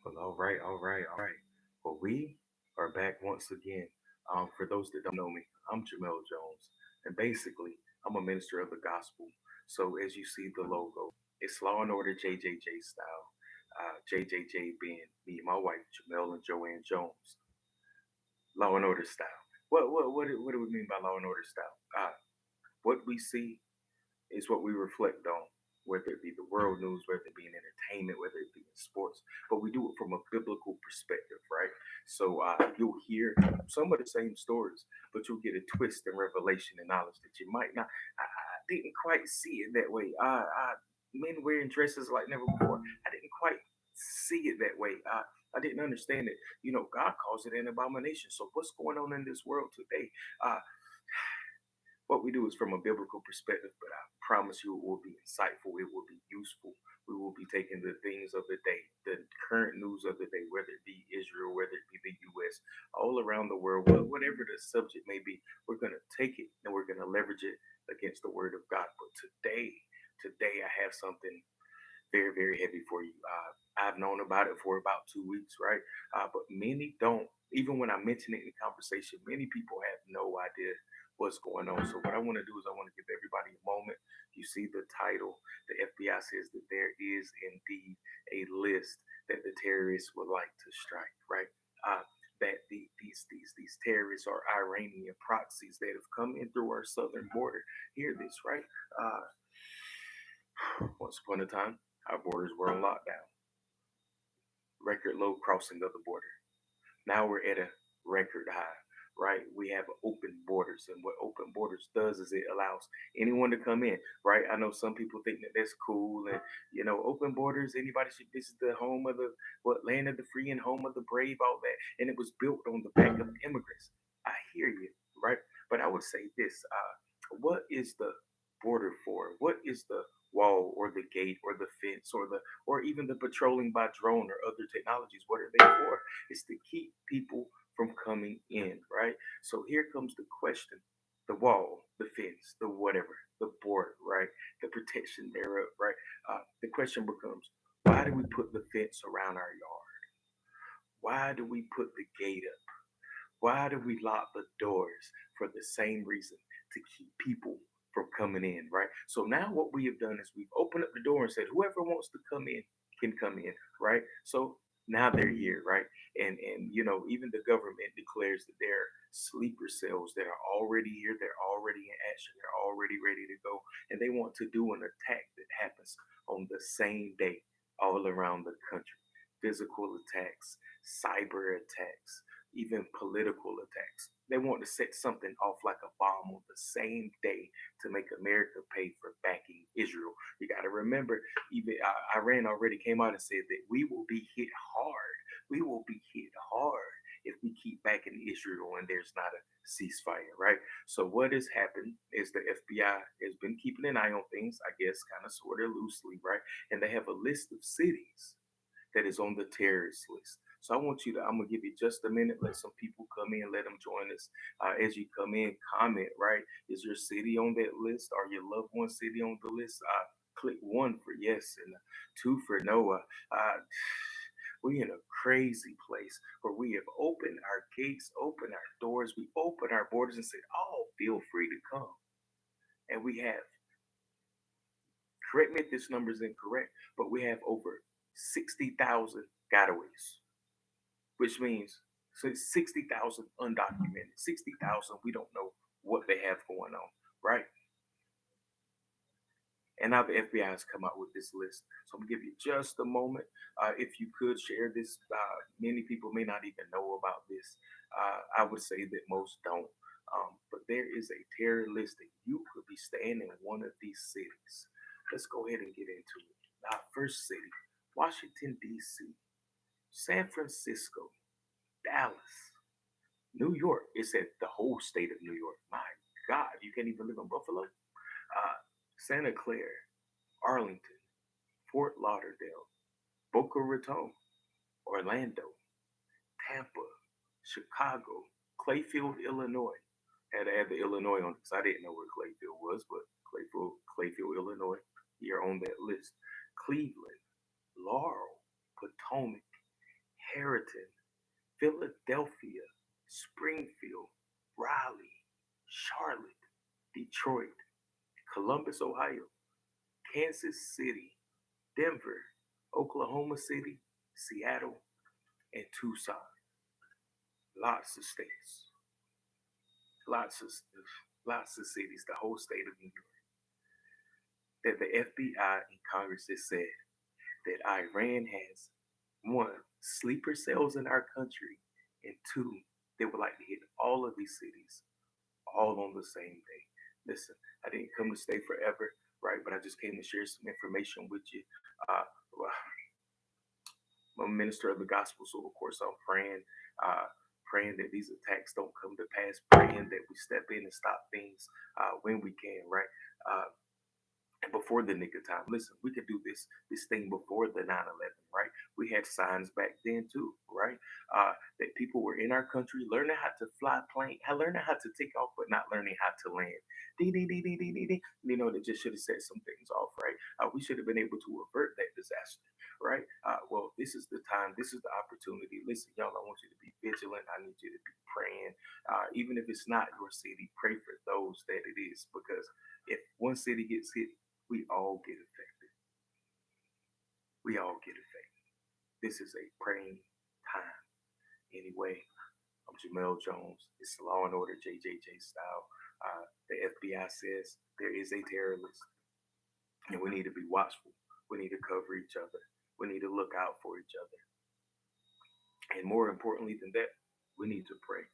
Well, all right. Well, we are back once again. For those that don't know me, I'm Jamel Jones, and basically, I'm a minister of the gospel. So, as you see the logo, it's Law and Order JJJ style. JJJ being me, my wife Jamel and Joanne Jones. Law and Order style. What do we mean by Law and Order style? What we see is what we reflect on, whether it be the world news, whether it be in entertainment, whether it be in sports. But we do it from a biblical perspective, right? So you'll hear some of the same stories, but you'll get a twist and revelation and knowledge that you might not. I didn't quite see it that way. Men wearing dresses like never before. I didn't quite see it that way. I didn't understand it. God calls it an abomination. So what's going on in this world today? Uh, what we do is from a biblical perspective, but I promise you it will be insightful, it will be useful. We will be taking the things of the day, the current news of the day, whether it be Israel, whether it be the US, all around the world, whatever the subject may be, we're going to take it and we're going to leverage it against the word of God. But today I have something very, very heavy for you. I've known about it for about 2 weeks, right? But many don't. Even when I mention it in conversation, many people have no idea what's going on. So what I want to do is I want to give everybody a moment. You see the title. The FBI says that there is indeed a list that the terrorists would like to strike, right? That these terrorists are Iranian proxies that have come in through our southern border. Hear this, right? Uh, Once upon a time, our borders were on lockdown, record low crossing of the border. Now we're at a record high, right? We have open borders, and what open borders does is it allows anyone to come in, right? I know some people think that that's cool, and open borders. Anybody should. This is the home of the what land of the free and home of the brave, all that, and it was built on the back of immigrants. I hear you, right? But I would say this: what is the border for? What is the wall or the gate or the fence or even the patrolling by drone or other technologies? What are they for? It's to keep people from coming in, right? So here comes the question: the wall, the fence, the whatever, the border, right? The protection thereof, right? The question becomes: why do we put the fence around our yard? Why do we put the gate up? Why do we lock the doors? For the same reason, to keep people from coming in, right? So now what we have done is we've opened up the door and said whoever wants to come in can come in, right? So now they're here, right? And even the government declares that there are sleeper cells that are already here, they're already in action, they're already ready to go, and they want to do an attack that happens on the same day all around the country. Physical attacks, cyber attacks, even political attacks. They want to set something off like a bomb on the same day to make America pay for backing Israel. You got to remember, even Iran already came out and said that we will be hit hard. We will be hit hard if we keep backing Israel and there's not a ceasefire, right? So what has happened is the FBI has been keeping an eye on things, I guess, kind of sort of loosely, right? And they have a list of cities that is on the terrorist list. So I'm gonna give you just a minute, let some people come in, let them join us. As you come in, comment, right? Is your city on that list? Are your loved one city on the list? Click one for yes and two for no. We in a crazy place where we have opened our gates, opened our doors, we open our borders and said, oh, feel free to come. And we have, correct me if this number is incorrect, but we have over 60,000 gotaways, which means so it's 60,000 undocumented, 60,000 we don't know what they have going on, right? And now the FBI has come out with this list. So I'm gonna give you just a moment. If you could share this, many people may not even know about this. I would say that most don't. But there is a terror list that you could be staying in one of these cities. Let's go ahead and get into it. First city, Washington, D.C., San Francisco, Dallas, New York. It said the whole state of New York. My God, you can't even live in Buffalo? Santa Clara, Arlington, Fort Lauderdale, Boca Raton, Orlando, Tampa, Chicago, Clayfield, Illinois. Had to add the Illinois on because I didn't know where Clayfield was, but Clayfield, Illinois, you're on that list. Cleveland, Laurel, Potomac, Perryton, Philadelphia, Springfield, Raleigh, Charlotte, Detroit, Columbus, Ohio, Kansas City, Denver, Oklahoma City, Seattle, and Tucson. Lots of states, lots of lots of cities, the whole state of New York. That the FBI and Congress has said that Iran has one, sleeper cells in our country, and two, they would like to hit all of these cities all on the same day. Listen, I didn't come to stay forever, right? But I just came to share some information with you. Well, I'm a minister of the gospel, so of course I'm praying, uh, praying that these attacks don't come to pass, praying that we step in and stop things when we can, right? Uh, and before the nick of time. Listen, we could do this thing before the 9/11, right? We had signs back then too, right? That people were in our country learning how to fly plane, learning how to take off, but not learning how to land. Dee, dee, dee, dee, dee, dee, dee. You know, that just should have set some things off, right? We should have been able to avert that disaster, right? Well, this is the time, this is the opportunity. Listen, y'all, I want you to be vigilant. I need you to be praying. Even if it's not your city, pray for those that it is, because if one city gets hit, we all get affected. We all get affected. This is a praying time. Anyway, I'm Jamel Jones. It's Law and Order JJJ style. The FBI says there is a terrorist, and we need to be watchful. We need to cover each other. We need to look out for each other. And more importantly than that, we need to pray.